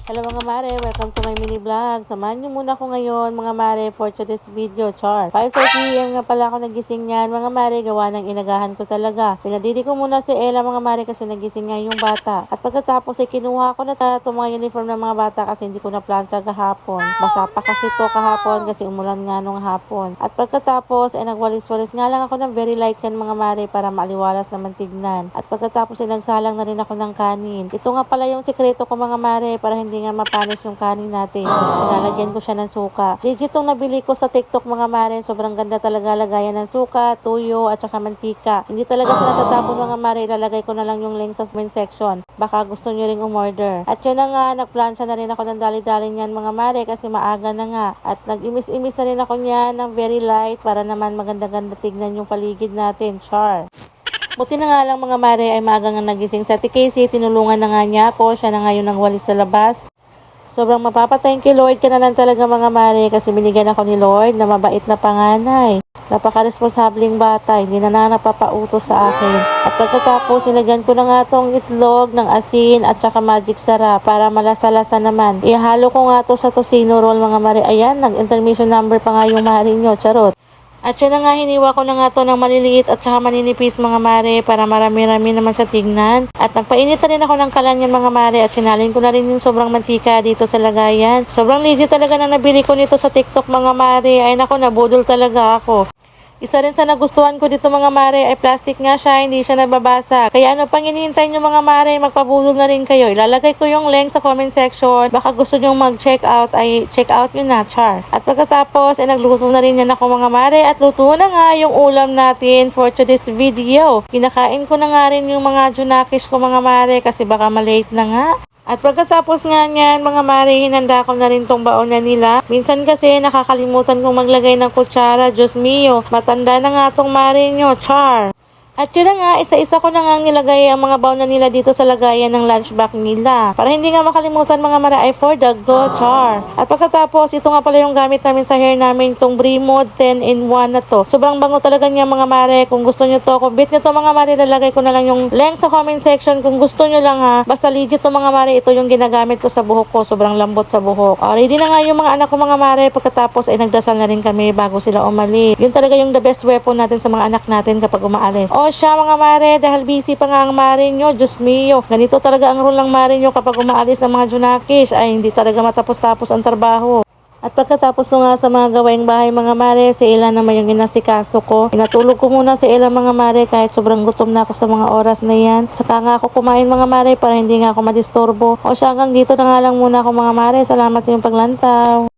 Hello mga mare, welcome to my mini vlog. Samahan niyo muna ako ngayon mga mare for today's video, char. 5:30am nga pala ako nagising niyan mga mare, gawa ng inagahan ko talaga. Pinadidi ko muna si Ella mga mare kasi nagising nga yung bata. At pagkatapos ay kinuha ko na itong mga uniform ng mga bata kasi hindi ko na plancha kahapon. Basa pa kasi to kahapon kasi umulan nga nung hapon. At pagkatapos ay nagwalis-walis nga lang ako ng very light yan mga mare para maaliwalas naman tignan. At pagkatapos ay nagsalang na rin ako ng kanin. Ito nga pala yung sikreto ko mga mare para hindi nga mapanis yung kanin natin. Nilalagyan ko siya ng suka. Legit itong nabili ko sa TikTok mga mare. Sobrang ganda talaga lagayan ng suka, tuyo at saka mantika. Hindi talaga siya natatapon mga mare. Ilalagay ko na lang yung link sa comment section. Baka gusto nyo ring umorder. At yun na nga, nagplansya na rin ako ng dali-dali niyan mga mare kasi maaga na nga. At nag-imis-imis na rin ako niyan ng very light para naman maganda-ganda tignan yung paligid natin. Char! Buti na nga lang mga mare ay maaga nga nagising sa Ate Casey. Tinulungan na nga niya ako. Siya na ngayon nagwalis sa labas. Sobrang mapapa-thank you Lord ka na lang talaga mga mare kasi binigyan ako ni Lord na mabait na panganay. Napaka-responsabling bata, hindi na napapautos sa akin. At pagkatapos, ilagyan ko na nga tong itlog ng asin at saka magic sarap para malasa-lasa naman. Ihalo ko nga to sa tocino roll mga mare. Ayan, nag-intermission number pa nga yung mare nyo, charot. At yun na nga, hiniwa ko na nga to ng maliliit at saka maninipis mga mare para marami-rami naman sa tignan. At nagpainit na rin ako ng kalan yan mga mare at sinalin ko na rin yung sobrang mantika dito sa lagayan. Sobrang legit talaga na nabili ko nito sa TikTok mga mare. Ay nako, nabudol talaga ako. Isa rin sa nagustuhan ko dito mga mare ay plastic nga siya, hindi siya nababasa. Kaya ano pang hinihintay nyo mga mare, magpabulol na rin kayo. Ilalagay ko yung link sa comment section. Baka gusto nyo mag-check out, ay check out nyo na, char. At pagkatapos ay nagluto na rin yan ako mga mare at luto na nga yung ulam natin for today's video. Kinakain ko na nga rin yung mga junakis ko mga mare kasi baka malate na nga. At pagkatapos nga niyan, mga mare, hinanda ko na rin tong baon na nila. Minsan kasi nakakalimutan kong maglagay ng kutsara. Diyos mio, matanda na nga tong mare nyo, char. At yun na nga, isa-isa ko na nga nilagay ang mga baon na nila dito sa lagayan ng lunch bag nila. Para hindi nga makalimutan mga mara ay for the go, char. At pagkatapos, ito nga pala yung gamit namin sa hair namin, itong Bremod 10-in-1 na to. Sobrang bango talaga niya mga mare. Kung gusto nyo to, kung bit nyo to mga mare, lalagay ko na lang yung link sa comment section. Kung gusto nyo lang ha, basta legit to mga mare, ito yung ginagamit ko sa buhok ko. Sobrang lambot sa buhok. Ready na nga yung mga anak ko mga mare. Pagkatapos ay nagdasal na rin kami bago sila umalis. Yun talaga yung the best weapon natin sa mga anak natin kapag umaalis. O siya mga mare, dahil busy pa nga ang mare nyo, Diyos mio. Ganito talaga ang rule ng mare nyo kapag umaalis ng mga junakis. Ay hindi talaga matapos-tapos ang trabaho. At pagkatapos ko nga sa mga gawaing bahay mga mare, si Ella naman yung inasikaso ko. Inatulog ko muna si Ella mga mare kahit sobrang gutom na ako sa mga oras na yan. Saka nga ako kumain mga mare para hindi nga ako madisturbo. O siya hanggang dito na nga lang muna ako mga mare. Salamat sa inyong paglantaw.